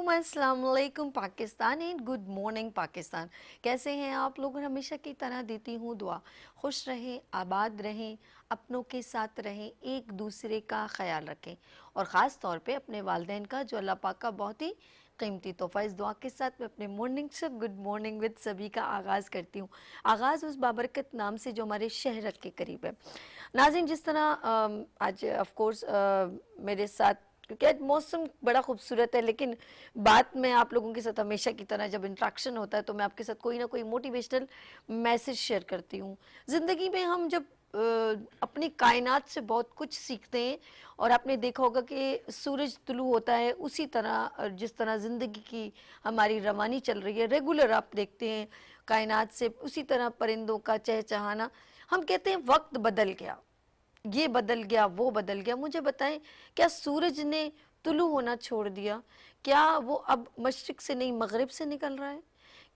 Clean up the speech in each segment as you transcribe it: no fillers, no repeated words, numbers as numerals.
वालेकुम, अस्सलाम वालेकुम Pakistan and good morning Pakistan. कैसे हैं आप लोग? और हमेशा की तरह देती हूँ दुआ, खुश रहें, आबाद रहें, अपनों के साथ रहें, एक दूसरे का ख्याल रखें और ख़ास तौर पे अपने वालिदैन का जो अल्लाह पाक का बहुत ही कीमती तोहफ़ा। इस दुआ के साथ मैं अपने morning show good morning with सभी का आगाज़ करती हूँ। आगाज़ उस बाबरकत नाम से जो हमारे शहरत के करीब है। नाज़रीन, जिस तरह आज ऑफ कोर्स मेरे साथ, क्योंकि आज मौसम बड़ा खूबसूरत है, लेकिन बात मैं आप लोगों के साथ हमेशा की तरह जब इंट्रैक्शन होता है तो मैं आपके साथ कोई ना कोई मोटिवेशनल मैसेज शेयर करती हूँ। ज़िंदगी में हम जब अपनी कायनात से बहुत कुछ सीखते हैं, और आपने देखा होगा कि सूरज तुलू होता है उसी तरह जिस तरह ज़िंदगी की हमारी रवानी चल रही है, रेगुलर आप देखते हैं कायनात से, उसी तरह परिंदों का चहचहाना। हम कहते हैं वक्त बदल गया, ये बदल गया, वो बदल गया। मुझे बताएं, क्या सूरज ने तुलू होना छोड़ दिया? क्या वो अब मशरिक से नहीं मगरिब से निकल रहा है?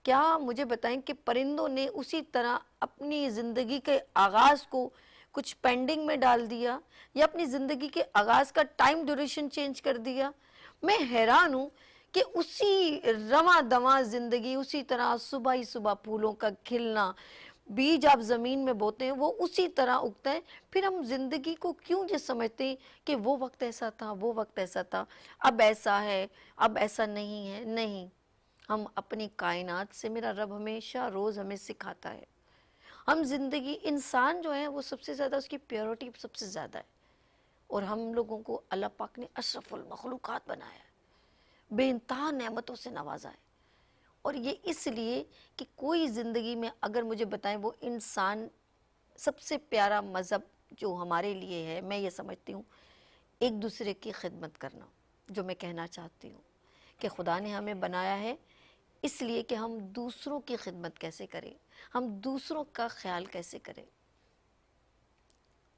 क्या मुझे बताएं कि परिंदों ने उसी तरह अपनी ज़िंदगी के आगाज़ को कुछ पेंडिंग में डाल दिया, या अपनी ज़िंदगी के आगाज़ का टाइम ड्यूरेशन चेंज कर दिया? मैं हैरान हूँ कि उसी रवां दवां ज़िंदगी, उसी तरह सुबह ही सुबह फूलों का खिलना, बीज आप ज़मीन में बोते हैं वो उसी तरह उगता है। फिर हम ज़िंदगी को क्यों ये समझते हैं कि वो वक्त ऐसा था, वो वक्त ऐसा था, अब ऐसा है, अब ऐसा नहीं है। नहीं, हम अपनी कायनात से, मेरा रब हमेशा रोज़ हमें सिखाता है। हम ज़िंदगी, इंसान जो है वो सबसे ज़्यादा, उसकी प्योरिटी सबसे ज़्यादा है, और हम लोगों को अल्लाह पाक ने अशरफुल मखलूक़ात बनाया है, बेइंतहा नेमतों से नवाजा है। और ये इसलिए कि कोई ज़िंदगी में, अगर मुझे बताएं, वो इंसान सबसे प्यारा मज़हब जो हमारे लिए है, मैं ये समझती हूँ एक दूसरे की खिदमत करना। जो मैं कहना चाहती हूँ कि खुदा ने हमें बनाया है इसलिए कि हम दूसरों की खिदमत कैसे करें, हम दूसरों का ख्याल कैसे करें।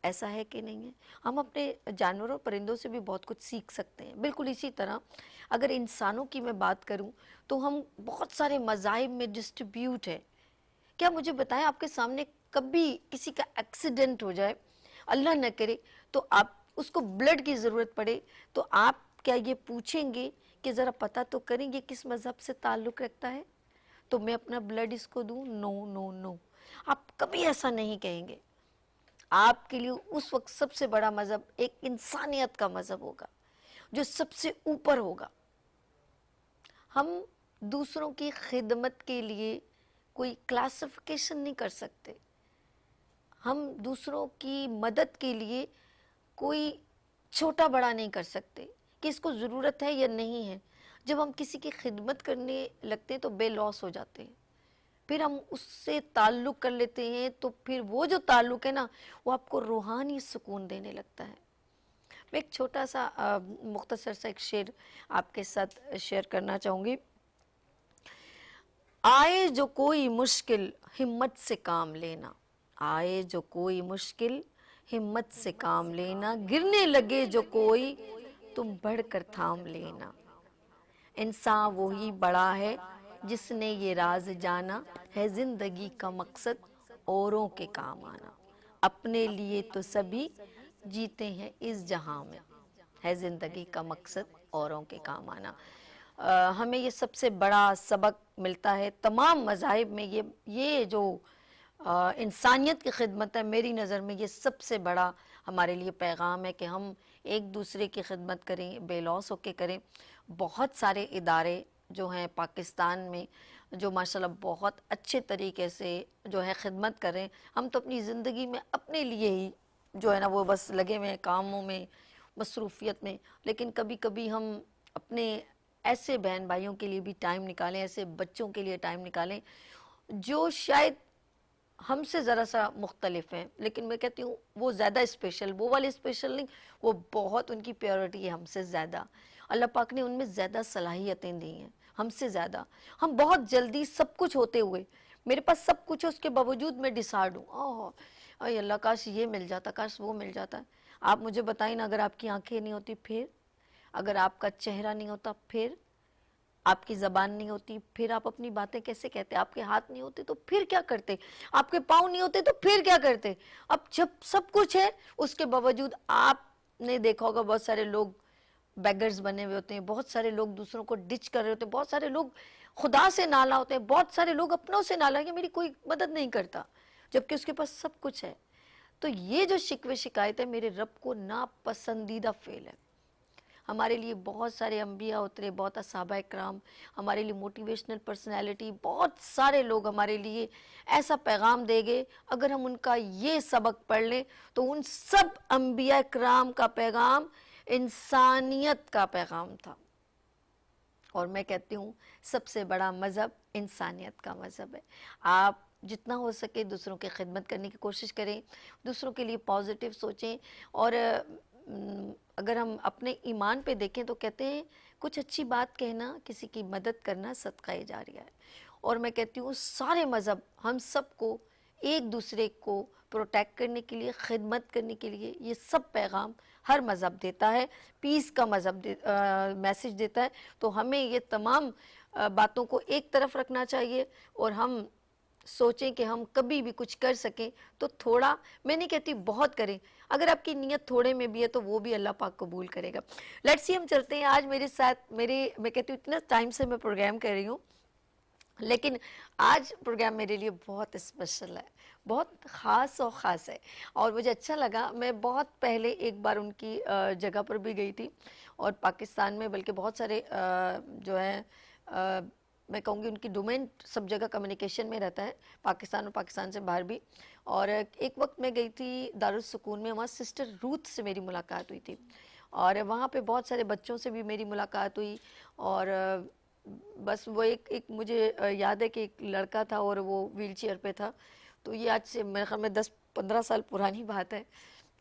ऐसा है कि नहीं है? हम अपने जानवरों परिंदों से भी बहुत कुछ सीख सकते हैं। बिल्कुल इसी तरह अगर इंसानों की मैं बात करूं तो हम बहुत सारे मज़ाहिब में डिस्ट्रीब्यूट है। क्या मुझे बताएं, आपके सामने कभी किसी का एक्सीडेंट हो जाए, अल्लाह न करे, तो आप उसको ब्लड की ज़रूरत पड़े, तो आप क्या ये पूछेंगे कि ज़रा पता तो करेंगे किस मज़हब से ताल्लुक़ रखता है तो मैं अपना ब्लड इसको दूं? नो नो नो, आप कभी ऐसा नहीं कहेंगे। आपके लिए उस वक्त सबसे बड़ा मज़हब एक इंसानियत का मज़हब होगा, जो सबसे ऊपर होगा। हम दूसरों की खिदमत के लिए कोई क्लासिफिकेशन नहीं कर सकते, हम दूसरों की मदद के लिए कोई छोटा बड़ा नहीं कर सकते कि इसको ज़रूरत है या नहीं है। जब हम किसी की खिदमत करने लगते हैं तो बेलौस हो जाते हैं, फिर हम उससे ताल्लुक़ कर लेते हैं, तो फिर वो जो ताल्लुक़ है ना, वो आपको रूहानी सुकून देने लगता है। मैं एक छोटा सा मुख्तसर सा एक शेर आपके साथ शेयर करना चाहूँगी। आए जो कोई मुश्किल हिम्मत से काम लेना, आए जो कोई मुश्किल हिम्मत से काम लेना, गिरने लगे जो कोई तुम बढ़कर थाम लेना। इंसान वही बड़ा है जिसने ये राज जाना, है जिंदगी का मकसद औरों के काम आना। अपने लिए तो सभी जीते हैं इस जहां में, है जिंदगी का मकसद औरों के काम आना। हमें ये सबसे बड़ा सबक मिलता है तमाम मज़ाहिब में। ये जो इंसानियत की खिदमत है, मेरी नज़र में ये सबसे बड़ा हमारे लिए पैगाम है कि हम एक दूसरे की खिदमत करें, बेलौस होकर करें। बहुत सारे इदारे जो हैं पाकिस्तान में, जो माशाल्लाह बहुत अच्छे तरीके से जो है खिदमत करें। हम तो अपनी ज़िंदगी में अपने लिए ही जो है ना वो बस लगे हुए हैं कामों में, मसरूफ़ियत में, लेकिन कभी कभी हम अपने ऐसे बहन भाइयों के लिए भी टाइम निकालें, ऐसे बच्चों के लिए टाइम निकालें जो शायद हमसे ज़रा सा मुख्तलिफ हैं, लेकिन मैं कहती हूँ वो ज़्यादा स्पेशल, वो वाले स्पेशल नहीं, वो बहुत, उनकी प्योरिटी है हमसे ज़्यादा। अल्लाह पाक ने उनमें ज़्यादा सलाहियतें दी हैं हमसे ज़्यादा। हम बहुत जल्दी सब कुछ होते हुए, मेरे पास सब कुछ है उसके बावजूद मैं डिसार्ड हूँ, ओह अरे अल्लाह काश ये मिल जाता, काश वो मिल जाता। आप मुझे बताइए ना, अगर आपकी आंखें नहीं होती फिर, अगर आपका चेहरा नहीं होता फिर, आपकी ज़बान नहीं होती फिर आप अपनी बातें कैसे कहते? आपके हाथ नहीं होते तो फिर क्या करते? आपके पाँव नहीं होते तो फिर क्या करते? अब जब सब कुछ है उसके बावजूद, आपने देखा होगा बहुत सारे लोग بیگرز بنے ہوئے ہوتے ہیں, بہت سارے لوگ دوسروں کو ڈچ کر رہے ہوتے ہیں, بہت سارے لوگ خدا سے نالا ہوتے ہیں, بہت سارے لوگ اپنوں سے نالا کہ میری کوئی مدد نہیں کرتا, جبکہ اس کے پاس سب کچھ ہے. تو یہ جو شکوے شکایت ہے میرے رب کو ناپسندیدہ فعل ہے. ہمارے لیے بہت سارے انبیاء اترے, بہت صحابہ اکرام, ہمارے لیے موٹیویشنل پرسنالٹی, بہت سارے لوگ ہمارے لیے ایسا پیغام دے گئے. اگر ہم ان کا یہ سبق پڑھ لیں تو ان سب انبیاء اکرام کا پیغام انسانیت کا پیغام تھا. اور میں کہتی ہوں سب سے بڑا مذہب انسانیت کا مذہب ہے. آپ جتنا ہو سکے دوسروں کی خدمت کرنے کی کوشش کریں, دوسروں کے لیے پازیٹیو سوچیں. اور اگر ہم اپنے ایمان پہ دیکھیں تو کہتے ہیں کچھ اچھی بات کہنا, کسی کی مدد کرنا صدقہ جاریہ ہے. اور میں کہتی ہوں سارے مذہب ہم سب کو ایک دوسرے کو پروٹیکٹ کرنے کے لیے, خدمت کرنے کے لیے یہ سب پیغام ہر مذہب دیتا ہے. پیس کا مذہب میسج دیتا ہے. تو ہمیں یہ تمام باتوں کو ایک طرف رکھنا چاہیے اور ہم سوچیں کہ ہم کبھی بھی کچھ کر سکیں تو تھوڑا, میں نہیں کہتی بہت کریں, اگر آپ کی نیت تھوڑے میں بھی ہے تو وہ بھی اللہ پاک قبول کرے گا. لیٹس سی ہم چلتے ہیں. آج میرے ساتھ میں کہتی ہوں اتنا ٹائم سے میں پروگرام کر رہی ہوں, لیکن آج پروگرام میرے لیے بہت اسپیشل ہے, بہت خاص ہے. اور مجھے اچھا لگا, میں بہت پہلے ایک بار ان کی جگہ پر بھی گئی تھی, اور پاکستان میں بلکہ بہت سارے جو ہیں میں کہوں گی ان کی ڈومین سب جگہ کمیونیکیشن میں رہتا ہے, پاکستان اور پاکستان سے باہر بھی. اور ایک وقت میں گئی تھی دارالسکون میں, وہاں سسٹر روتھ سے میری ملاقات ہوئی تھی, اور وہاں پہ بہت سارے بچوں سے بھی میری ملاقات ہوئی. اور بس وہ ایک مجھے یاد ہے کہ ایک لڑکا تھا اور وہ ویل چیئر پہ تھا. تو یہ آج سے میرے خیال میں 10-15 سال پرانی بات ہے.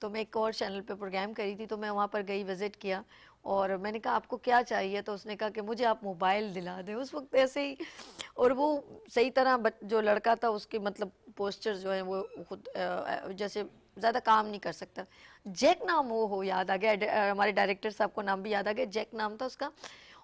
تو میں ایک اور چینل پہ پروگرام کری تھی, تو میں وہاں پر گئی, وزٹ کیا, اور میں نے کہا آپ کو کیا چاہیے؟ تو اس نے کہا کہ مجھے آپ موبائل دلا دیں. اس وقت ایسے ہی, اور وہ صحیح طرح جو لڑکا تھا اس کے مطلب پوسچر جو ہیں وہ خود جیسے زیادہ کام نہیں کر سکتا. جیک نام وہ ہو یاد آ گیا, ہمارے ڈائریکٹر صاحب کو نام بھی یاد آ گیا, جیک نام تھا اس کا.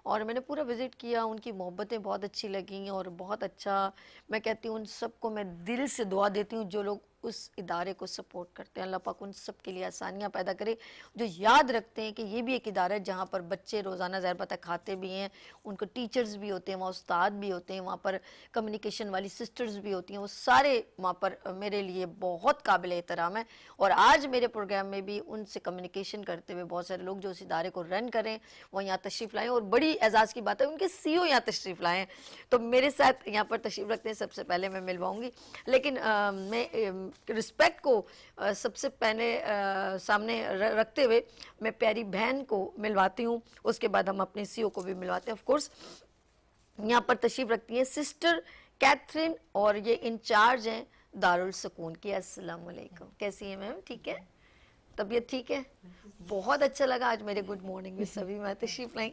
اور میں نے پورا وزٹ کیا, ان کی محبتیں بہت اچھی لگیں, اور بہت اچھا. میں کہتی ہوں ان سب کو میں دل سے دعا دیتی ہوں جو لوگ اس ادارے کو سپورٹ کرتے ہیں, اللہ پاک ان سب کے لیے آسانیاں پیدا کرے, جو یاد رکھتے ہیں کہ یہ بھی ایک ادارہ ہے جہاں پر بچے روزانہ ظاہر بات ہے کھاتے بھی ہیں, ان کو ٹیچرز بھی ہوتے ہیں, وہاں استاد بھی ہوتے ہیں, وہاں پر کمیونیکیشن والی سسٹرز بھی ہوتی ہیں, وہ سارے وہاں پر میرے لیے بہت قابل احترام ہے. اور آج میرے پروگرام میں بھی ان سے کمیونیکیشن کرتے ہوئے بہت سارے لوگ جو اس ادارے کو رن کریں وہ یہاں تشریف لائیں, اور بڑی اعزاز کی بات ہے ان کے سی او یہاں تشریف لائیں. تو میرے ساتھ یہاں پر تشریف رکھتے ہیں, سب سے پہلے میں ملواؤں گی, لیکن میں رسپیکٹ کو سب سے پہلے سامنے رکھتے ہوئے میں پیاری بہن کو ملواتی ہوں, اس کے بعد ہم اپنے سی او کو بھی ملواتے ہیں. آف کورس یہاں پر تشریف رکھتی ہیں سسٹر کیتھرین, اور یہ انچارج ہیں دارالسکون کی. السلام علیکم, کیسی ہیں میم؟ ٹھیک ہے, طبیعت ٹھیک ہے؟ بہت اچھا لگا آج میرے گڈ مارننگ میں سبھی میں تشریف لائیں.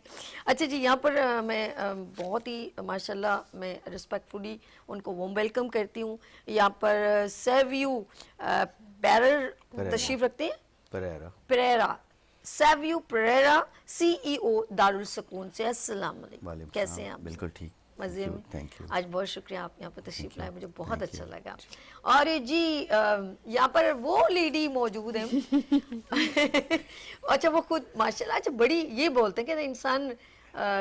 اچھا جی, یہاں پر میں بہت ہی ماشاءاللہ میں رسپیکٹفلی ان کو وارم ویلکم کرتی ہوں. یہاں پر سیویو پیرر تشریف رکھتے ہیں, پریرا, سیویو پریرا, سی ای او دارالسکون سے. السلام علیکم, کیسے ہیں آپ؟ بالکل ٹھیک, مزے میں. آج بہت شکریہ آپ یہاں پر تشریف لائے, مجھے بہت اچھا لگا. اور جی یہاں پر وہ لیڈی موجود ہیں اچھا وہ خود ماشاءاللہ اچھا بڑی یہ بولتے ہیں کہ انسان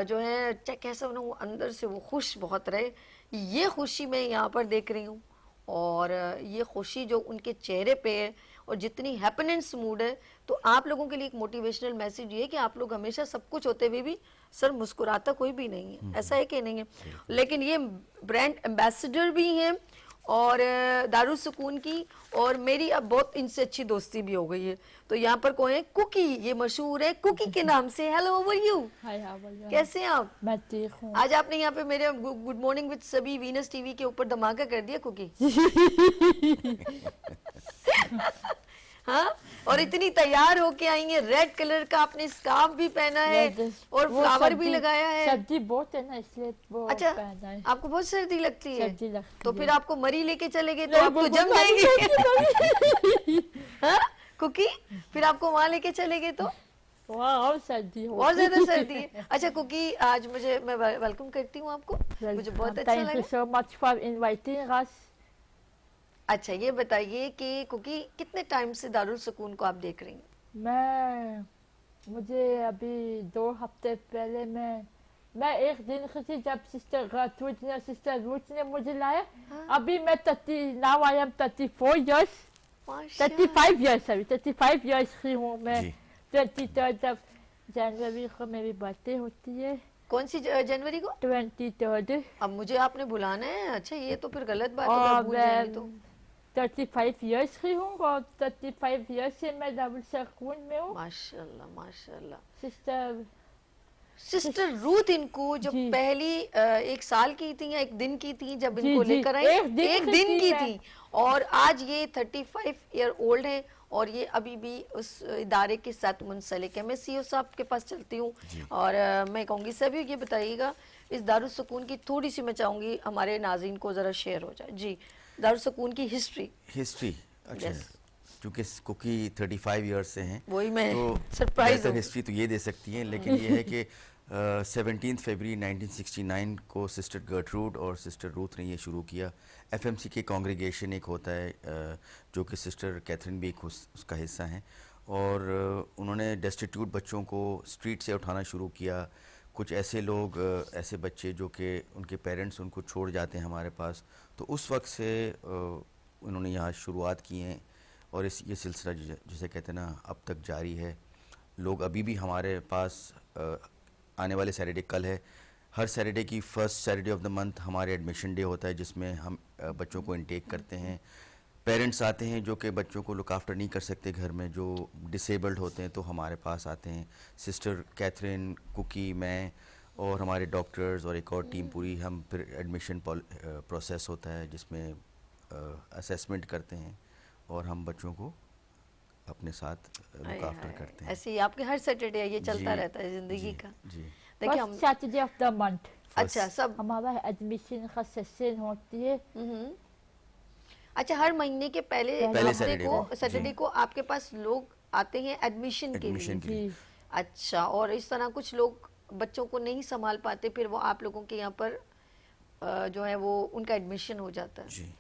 جو ہے چاہے کیسا ہونا وہ اندر سے وہ خوش بہت رہے. یہ خوشی میں یہاں پر دیکھ رہی ہوں, اور یہ خوشی جو ان کے چہرے پہ ہے, اور جتنی ہیپینس موڈ ہے. تو آپ لوگوں کے لیے ایک موٹیویشنل میسیج یہ ہے کہ آپ لوگ ہمیشہ سب کچھ ہوتے ہوئے بھی سر مسکراتا کوئی بھی نہیں ہے, ایسا ہے کہ نہیں ہے, لیکن یہ برانڈ ایمبیسڈر بھی ہیں اور دارالسکون کی, اور میری اب بہت ان سے اچھی دوستی بھی ہو گئی ہے. تو یہاں پر کوئی ہے کوکی, یہ مشہور ہے کوکی کے نام سے. Hello, how are you? کیسے ہیں آپ؟ میں ٹھیک ہوں. آج آپ نے یہاں پہ میرے گڈ مارننگ وتھ سبھی وینس ٹی وی کے اوپر دھماکہ کر دیا کوکی. ہاں, اور اتنی تیار ہو کے آئی ہیں, ریڈ کلر کا آپ نے اسکارف بھی پہنا ہے اور فلاور بھی لگایا ہے. سردی بہت ہے نا اس لیے بہت اچھا, پہنا ہے. آپ کو بہت سردی لگتی ہے؟ سردی لگتی تو ہے. پھر آپ کو مری لے کے چلے گئے تو آپ تو جم جائیں گے. ہاں کوکی, پھر آپ کو وہاں لے کے چلے گئے تو اور سردی ہو, اور زیادہ سردی ہے. اچھا کوکی, آج میں ویلکم کرتی ہوں آپ کو, مجھے بہت اچھا لگا. Thank you so much for inviting us. اچھا یہ بتائیے کہ کوکی کتنے ٹائم سے دارالسکون کو آپ دیکھ رہی ہیں؟ میں मुझे अभी 2 हफ्ते पहले मैं एक दिन थी जब सिस्टर गर्ट्रूड ने सिस्टर रूथ ने मुझे लाया. हाँ, अभी मैं 30 now I am 34 years माशा 35 years sorry 35 years की हूँ मैं. जी 23rd of जनवरी को मेरी बर्थडे होती है. कौन सी जनवरी को? 23rd. अब मुझे आपने बुलाना है? अच्छा, ये तो फिर गलत बात है, और अगर भूल जाएंगे तो. मैं 35 years की हूँ और 35 years से मैं डबल सकून में हूँ. माशाल्लाह माशाल्लाह. सिस्टर सिस्टर रूथ इनको जब जी. पहली 1 साल की थी या 1 दिन की थी जब जी, इनको जी, लेकर आई, एक दिन एक की दिन थी की मैं. थी, और आज ये 35 ईयर ओल्ड है और ये अभी भी उस इदारे के साथ मुंसलिक है. मैं सीईओ साहब के पास चलती हूँ जी। और मैं कहूँगी सभी ये बताइएगा इस दारुस्सूकून की थोड़ी सी, मैं चाहूँगी हमारे नाज़रीन को ज़रा शेयर हो जाए. जी, दारुस्सूकून की हिस्ट्री. हिस्ट्री. अच्छा, Yes. क्योंकि कुकी 35 ईयर्स से हैं वही मैं तो सरप्राइज बेहतर हूँ. हिस्ट्री तो ये दे सकती हैं, लेकिन ये है कि 17 फरवरी 1969 को सिस्टर गर्ट्रूड और सिस्टर रूथ ने ये शुरू किया. एफएमसी के कांग्रेगेशन एक होता है जो कि सिस्टर कैथरीन भी एक उसका हिस्सा हैं, और उन्होंने डेस्टिट्यूट बच्चों को स्ट्रीट से उठाना शुरू किया. कुछ ऐसे लोग ऐसे बच्चे जो कि उनके पेरेंट्स उनको छोड़ जाते हैं हमारे पास, तो उस वक्त से उन्होंने यहाँ शुरुआत की हैं और ये सिलसिला जिसे कहते हैं ना अब तक जारी है. लोग अभी भी हमारे पास आने वाले सैटरडे कल है, हर सैटरडे की first Saturday of the month हमारे एडमिशन डे होता है जिसमें हम बच्चों को इनटेक करते हैं. पेरेंट्स आते हैं जो कि बच्चों को लुक आफ्टर नहीं कर सकते घर में, जो डिसेबल्ड होते हैं, तो हमारे पास आते हैं. सिस्टर कैथरीन, कुकी, मैं और हमारे डॉक्टर्स और एक और टीम पूरी, हम फिर एडमिशन प्रोसेस होता है जिसमें असेसमेंट करते हैं और हम बच्चों को अपने साथ लुक आफ्टर करते हैं. ऐसे ही आपके हर सैटरडे ये चलता जी, रहता है जिंदगी जी, का. जी. देखिए हम, first Saturday of the month अच्छा सब, हमारा एडमिशन का सेशन होती है. अच्छा हर महीने के पहले पहले हफ्ते सैटरडे को, को, सैटरडे जी. को आपके पास लोग आते हैं एडमिशन के लिए. एडमिशन के लिए. जी. अच्छा, और इस तरह कुछ लोग बच्चों को नहीं संभाल पाते, फिर वो आप लोगों के यहाँ पर जो है वो उनका एडमिशन हो जाता है. जी.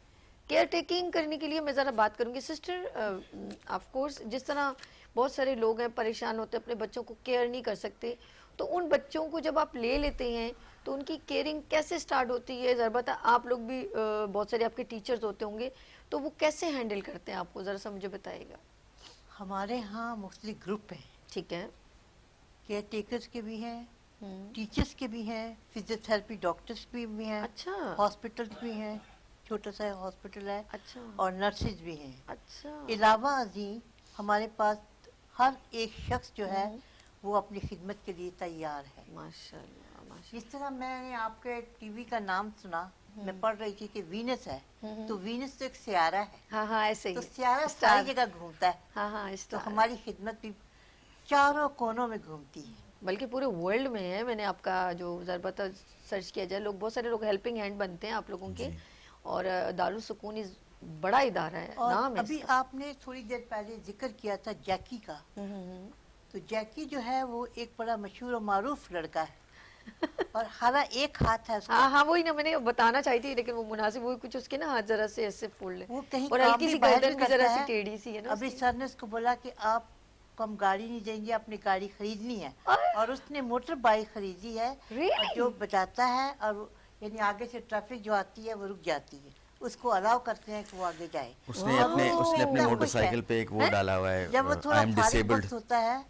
केयर टेकिंग करने के लिए मैं ज़रा बात करूँगी. सिस्टर ऑफ कोर्स जिस तरह बहुत सारे लोग हैं परेशान होते हैं, अपने बच्चों को केयर नहीं कर सकते, तो उन बच्चों को जब आप ले लेते हैं तो उनकी केयरिंग कैसे स्टार्ट होती है? ज़रा बता, आप लोग भी बहुत सारे आपके टीचर्स होते होंगे, तो वो कैसे हैंडल करते हैं आपको, ज़रा सा मुझे बताइएगा. हमारे यहाँ मुख्तलिफ ग्रुप हैं, ठीक है. केयर टेकर्स के भी हैं, हम्म, टीचर्स के भी हैं, फिजियोथेरेपी डॉक्टर्स भी हैं, अच्छा हॉस्पिटल्स भी हैं, छोटा सा हॉस्पिटल है, अच्छा और नर्सेज भी हैं. अच्छा. अलावा अजी हमारे पास हर एक शख्स जो है वो अपनी खिदमत के लिए तैयार है. माशाल्लाह माशाल्लाह. जिस तरह मैंने आपके टीवी का नाम सुना, मैं पढ़ रही थी कि वीनस है, तो वीनस तो एक सियारा है, हाँ हाँ ऐसे ही. तो सियारा स्टार. सारी जगह घूमता है, हाँ हाँ तो स्टार. हमारी खिदमत भी चारों कोनों में घूमती है. बल्कि पूरे वर्ल्ड में है. मैंने आपका जो ज़रबता सर्च किया जाए, लोग बहुत सारे लोग हेल्पिंग हैंड बनते हैं आप लोगों के, जी. और दारुस्सूकून इस बड़ा इदारा है, और नाम है अभी इसका. आपने थोड़ी देर पहले जिक्र किया था जैकी का, हम्म. तो जैकी जो है वो एक बड़ा मशहूर और मारूफ लड़का है और हरा एक हाथ है उसका. हाँ हाँ वही ना मैंने बताना चाही थी, लेकिन वो मुनासिब वही कुछ उसके ना हाथ जरा से ऐसे फोल्ड है, वो कहीं और काम हल्की भी सी बाहर गर्दन भी करता जरा सी है. टेढ़ी सी है ना अभी उसकी. सर ने उसको बोला कि आप हम गाड़ी नहीं देंगे, अपनी गाड़ी खरीदनी है, अरे! और उसने मोटर बाइक खरीदी है. Really? और जो बचाता है, और यानी आगे से ट्रैफिक जो आती है वो रुक जाती है, उसको अलाउ करते हैं कि वो आगे जाए. उसने अपने इतना खुश मोटरसाइकिल है. पे एक वो डाला हुआ है, जब वो आई थोड़ा एम फारिग डिसेबल्ड. वक्त होता है,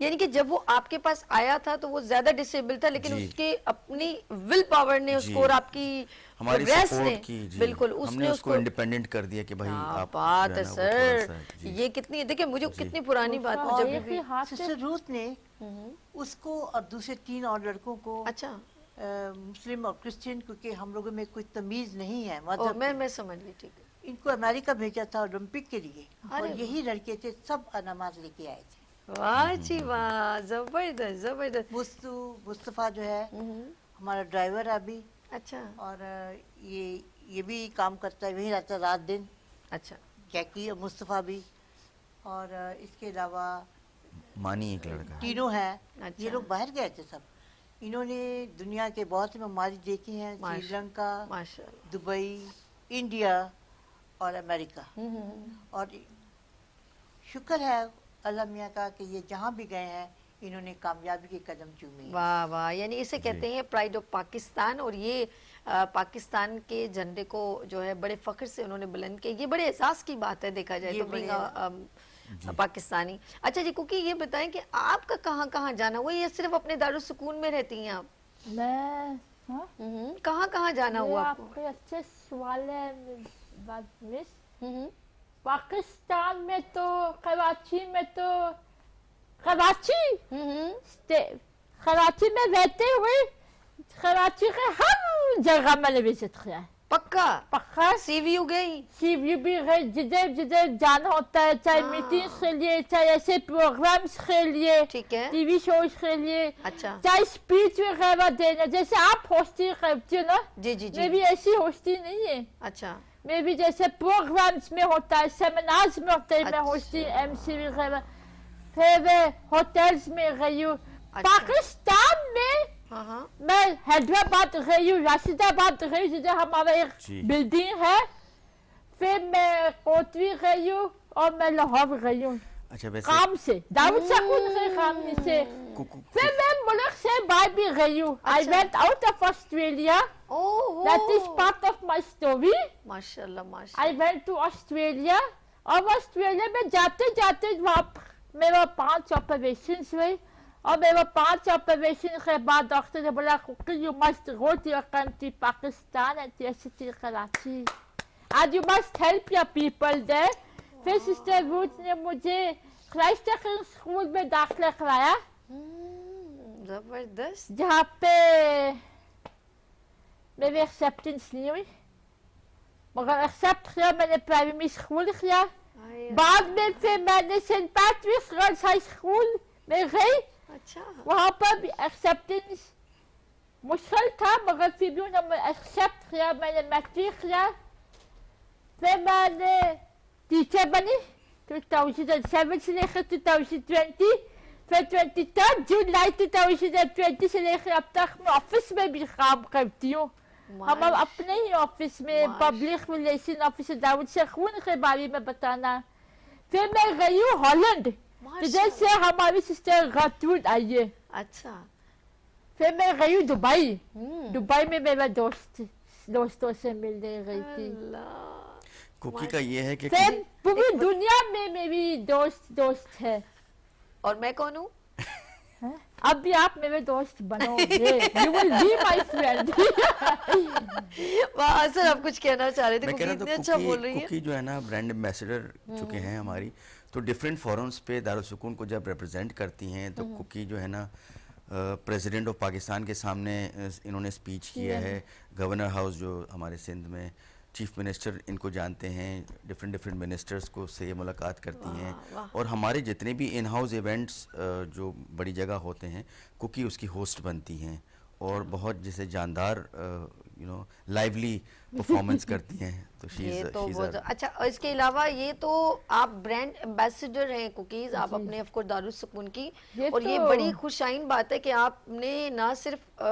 यानी कि जब वो आपके पास आया था तो वो ज्यादा डिसेबल था, लेकिन जी. उसके अपनी विल पावर ने उसको, जी. और आपकी हमारी progress ने, सपोर्ट की. जी. बिल्कुल हमने उसने उसको इंडिपेंडेंट कर दिया कि भाई क्या आप बात जो है ना वो सर. थोड़ा सा, जी. ये कितनी, देखिए मुझे जी. कितनी पुरानी बात उसका मुझे और अभी एक भी. ही हाथ से सिस्टर रूथ ने हम्म. उसको और दूसरे 3 और लड़कों को, अच्छा. मुस्लिम और क्रिश्चियन, क्योंकि हम लोगों में कोई तमीज नहीं है ओ, मजहब की, मैं समझ ली. ठीक है. इनको अमेरिका भेजा था ओलंपिक के लिए, और अरे यही लड़के थे, सब नमाज लेके आए थे. वाह जी वाह, जबरदस्त जबरदस्त. मुस्तफ़ा जो है हमारा ड्राइवर अभी, अच्छा और ये भी काम करता है, वहीं रहता है रात दिन, अच्छा. जैकी और मुस्तफ़ा भी, और इसके अलावा मानी एक लड़का है. तीनों हैं. अच्छा. ये लोग बाहर गए थे सब. इन्होंने दुनिया के बहुत से ममालिक देखे हैं, श्रीलंका, माशाल्लाह. दुबई, इंडिया और अमेरिका. और शुक्र है अल्लाह मियाँ का कि ये जहाँ भी गए हैं इन्होंने कामयाबी के कदम चूमे हैं। वाह वाह, यानी इसे कहते हैं प्राइड ऑफ पाकिस्तान, और ये पाकिस्तान के झंडे को जो है बड़े फख्र से उन्होंने बुलंद किया। ये बड़े एहसास की बात है देखा जाए ये तो बीइंग बड़े पाकिस्तानी। अच्छा जी कुकी, ये बताएं कि आपका कहाँ कहाँ जाना हुआ, ये सिर्फ अपने दारुल सुकून में रहती हैं आप? मैं हाँ कहाँ कहाँ जाना ये हुआ आपको? आपके अच्छे सवाल है मिस। हम्म, पाकिस्तान में तो कराची में तो कराची कराची में रहते हुए कराची के हर जगह मैंने विजिट किया है। पक्का पक्का सीवीयू गई? सीवी भी गए, जिधर जिधर जाना होता है, चाहे हाँ। मीटिंग के लिए, चाहे ऐसे प्रोग्राम्स के लिए, ठीक है। टीवी शोज के लिए, अच्छा चाहे स्पीच वगैरह देना, जैसे आप होस्टिंग करती हो ना, जी जी मैं जी। भी ऐसी होस्टिंग नहीं है। अच्छा मैं भी जैसे प्रोग्राम्स में होता है, सेमिनार्स में होता है, मैं अच्छा। होस्टिंग एमसी वगैरह, फिर होटल्स में गई हूँ। अच्छा। पाकिस्तान में हाँ हाँ मैं हैदराबाद गई हूँ, राशिदाबाद गई, जिधर हमारा एक जी। बिल्डिंग है। फिर मैं कोटवी गई हूँ और मैं लाहौर गई हूँ अच्छा वैसे काम से, दाऊद सकून के काम से। कुकू फिर मैं मुल्क से बाहर भी गई हूँ। आई अच्छा। Went out of Australia, oh that is part of my story. माशाल्लाह आई माशाल्लाह। वेंट टू ऑस्ट्रेलिया, और ऑस्ट्रेलिया में जाते जाते वहाँ मेरा 5 ऑपरेशन हुए, और मेरा 5 ऑपरेशन के बाद डॉक्टर ने बोला Cookie you must go to your country Pakistan and city Karachi and you must help your people there. फिर सिस्टर रूथ ने मुझे क्राइस्ट चर्च स्कूल में दाखिला कराया, जबरदस्त। जहाँ पे मेरी एक्सेप्टेंस नहीं हुई, मगर एक्सेप्ट किया मैंने प्राइमरी स्कूल किया। बाद में फिर मैंने Saint Patrick's girls high school में गई, अच्छा वहाँ पर भी एक्सेप्टेंस मुश्किल था, मगर फिर भी उन्होंने एक्सेप्ट किया, मैंने मैट्रिक किया। फिर मैंने टीचर बनी 2007 से लेकर 2020, फिर 23 जुलाई 2020 से लेकर अब तक मैं ऑफिस में भी काम करती हूँ। हम अब अपने ही ऑफिस में माश- पब्लिक रिलेशन ऑफिसर दाऊद सकून के बारे में बताना। फिर मैं गई हूँ हॉलैंड, जिधर से हमारी सिस्टर गर्ट्रूड आई है। अच्छा फिर मैं गई हूँ दुबई, हम्म, दुबई में मेरा दोस्तों से मिलने गई थी। अल्लाह। कुकी का ये है कि फिर पूरी दुनिया में मेरी दोस्त है। और मैं कौन हूँ? हैं? अब भी आप मेरे दोस्त बनोगे, you will be my friend. वाह सर, आप कुछ कहना चाह रहे थे? मैं कह कुकी रहा इतनी था अच्छा बोल कुकी रही है। कुकी जो है ना ब्रांड एम्बेसडर चुके हैं हमारी, तो डिफरेंट फोरम्स पे दारुल सुकून को जब रिप्रेजेंट करती हैं तो कुकी जो है ना प्रेसिडेंट ऑफ पाकिस्तान के सामने इन्होंने स्पीच किया है, गवर्नर हाउस जो हमारे सिंध में, चीफ मिनिस्टर इनको जानते हैं, डिफरेंट मिनिस्टर्स को से ये मुलाकात करती हैं, वाह। और हमारे जितने भी इन हाउस इवेंट्स जो बड़ी जगह होते हैं कुकी उसकी होस्ट बनती हैं, और बहुत जैसे जानदार लाइवली परफॉर्मेंस करती हैं। तो ये तो बहुत अच्छा। और इसके अलावा ये तो आप ब्रांड एम्बेसडर हैं कुकीज, आप अपने ऑफ कोर्स दारुल सुकून की, और ये तो- बड़ी खुशाइन बात है कि आपने ना सिर्फ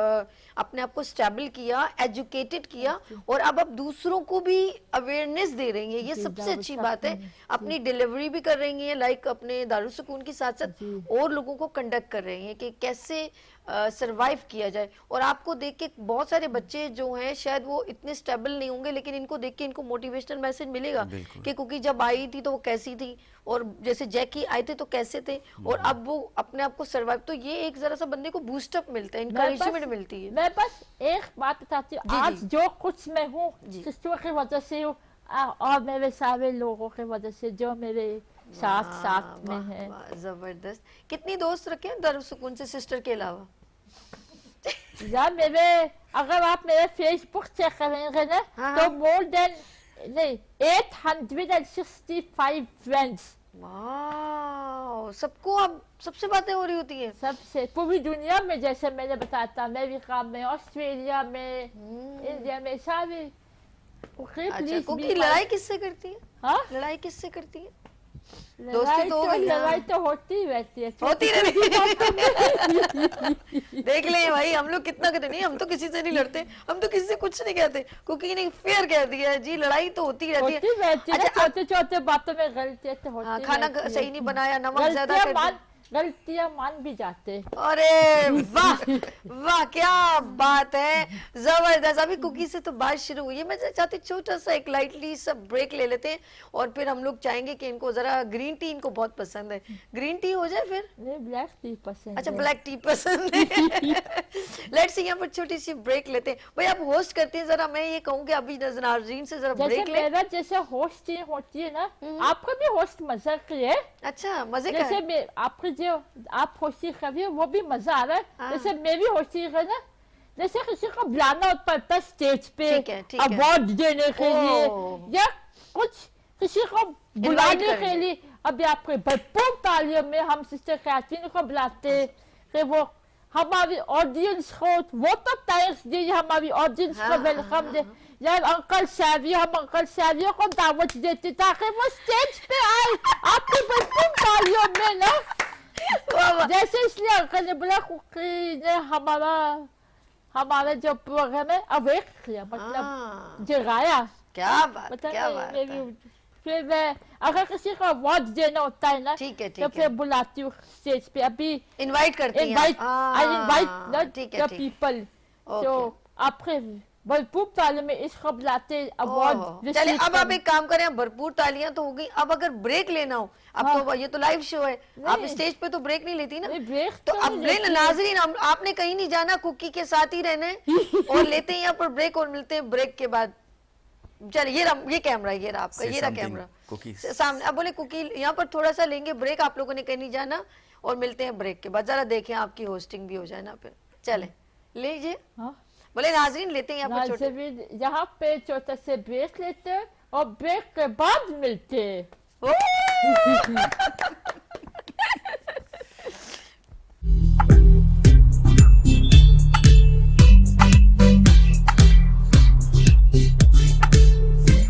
अपने आप को स्टेबल किया, एजुकेटेड किया, और अब आप दूसरों को भी अवेयरनेस दे रही हैं। ये जी, सबसे दारुल अच्छी बात है। सुकून, अपनी डिलीवरी भी कर रही हैं, लाइक अपने दारुल सुकून के साथ साथ जी। और लोगों को कंडक्ट कर रहे हैं कि कैसे सरवाइव किया जाए। और आपको देख के बहुत सारे बच्चे जो हैं शायद वो इतने स्टेबल नहीं होंगे, लेकिन इनको देख के इनको मोटिवेशनल मैसेज मिलेगा बिल्कुल। कि कुकी जब आई थी तो वो कैसी थी, और जैसे जैकी आए थे तो कैसे थे, और अब वो अपने आप को सरवाइव, तो ये एक जरा सा बंदे को बूस्टअप मिलता है, इंकरेजमेंट मिलती है। मैं बस एक बात बताती हूँ, जी, आज जी। जो कुछ मैं हूँ जी। सिस्टर की वजह से हूँ, और मेरे सारे लोगों की वजह से जो मेरे साथ में वाह, है। वाह, जबरदस्त। कितनी दोस्त रखे हैं दारुल सुकून से सिस्टर के अलावा? या मेरे, अगर आप मेरे फेसबुक चेक करेंगे ना, हाँ, तो हाँ। मोर देन 865 फ्रेंड्स, वाह, सबको अब सबसे बातें हो रही होती है। सबसे पूरी दुनिया में, जैसे मैंने बताया था, अमेरिका में, ऑस्ट्रेलिया में, इंडिया में, सारे। अच्छा, कुकी लड़ाई किससे करती है? हाँ, लड़ाई किससे करती है? लड़ाई तो हो गई, हाँ। लड़ाई तो होती ही रहती है। होती रहती देख ले भाई, हम लोग कितना कहते नहीं, हम तो किसी से नहीं लड़ते, हम तो किसी से कुछ नहीं कहते। कुकी ने फेयर कह दिया है जी, लड़ाई तो होती रहती होती है। रहती है, अच्छा, छोटे छोटे बातों में गलतियां तो होती हाँ, खाना रहती है। सही नहीं बनाया, नमक ज्यादा गलतियां कर दिया। गलतियां मान भी जाते। अरे वाह वाह, क्या बात है, जबरदस्त। अभी कुकी से तो बात शुरू हुई है, मैं चाहती छोटा सा एक लाइटली सा ब्रेक ले लेते हैं और फिर हम लोग चाहेंगे कि इनको जरा ग्रीन टी इनको बहुत पसंद है, ग्रीन टी हो जाए फिर। नहीं, ब्लैक टी पसंद अच्छा है। ब्लैक टी पसंद है। लेट्स सी, यहाँ पर छोटी सी ब्रेक लेते हैं। भाई आप होस्ट करते हैं, जरा मैं ये कहूँ कि अभी नाज़रीन से जरा जैसे ब्रेक ले। मेरा जैसे होस्ट होती है ना, आपका भी होस्ट मजा है। अच्छा मजे का जैसे है। मैं आपके जो आप होस्टी कर रही हो वो भी मजा आ रहा है। हाँ। जैसे मैं भी होस्टी है ना, जैसे किसी को बुलाना होता है स्टेज पे ठीक है, ठीक है। अवार्ड देने के लिए ओह। या कुछ किसी को बुलाने के करेंगे। लिए, अभी आपके भरपूर तालियों में हम सिस्टर कैथरीन को बुलाते हैं कि वो हमारी ऑडियंस को वो तो थैंक्स दे, हमारी ऑडियंस हाँ, को वेलकम दे। या अंकल सैवियो, हम अंकल सैवियो को दावत देते ताकि वो स्टेज पे आए आपकी भरपूर तालियों में ना। वाह, वाह। जैसे इसलिए अंकल ने बोला कुकी ने हमारा जो प्रोग्राम है अवेक किया, मतलब हाँ, जगाया। क्या बात, मतलब क्या बात मैं है। भी फिर मैं अगर किसी को अवार्ड देना होता है ना, ठीक है, तो ठीक है। फिर बुलाती हूँ स्टेज पे। अभी इनवाइट करती हैं इनवाइट आप। आई इनवाइट हाँ, ठीक है, द ठीक। पीपल। ओके। तो आपके भरपूर तालियों में इसको बुलाते ओह, अवार्ड। चलिए अब आप एक काम करें, भरपूर तालियां तो हो गई, अब अगर ब्रेक लेना हो, अब हाँ। तो ये तो लाइव शो है, आप नहीं। स्टेज पे तो ब्रेक नहीं लेती ना। नहीं, ब्रेक तो तो अब नहीं लेना लेती। नाजरीन, आपने कहीं नहीं जाना, कुकी के साथ ही रहना है और लेते हैं यहाँ पर ब्रेक और मिलते हैं ब्रेक के बाद। चलिए ये कैमरा, ये रहा आपका, Say ये रहा something, कैमरा Cookie. सामने। अब बोले कुकी यहाँ पर थोड़ा सा लेंगे ब्रेक, आप लोगों ने कहीं नहीं जाना और मिलते हैं ब्रेक के बाद। जरा देखें आपकी होस्टिंग भी हो जाए ना फिर। चले लीजिए, हाँ। बोले नाजरीन लेते हैं यहाँ पर छोटे। नाज़रीन, यहाँ पे छोटा से ब्रेक लेते हैं और ब्रेक के बाद मिलते हैं। ओह!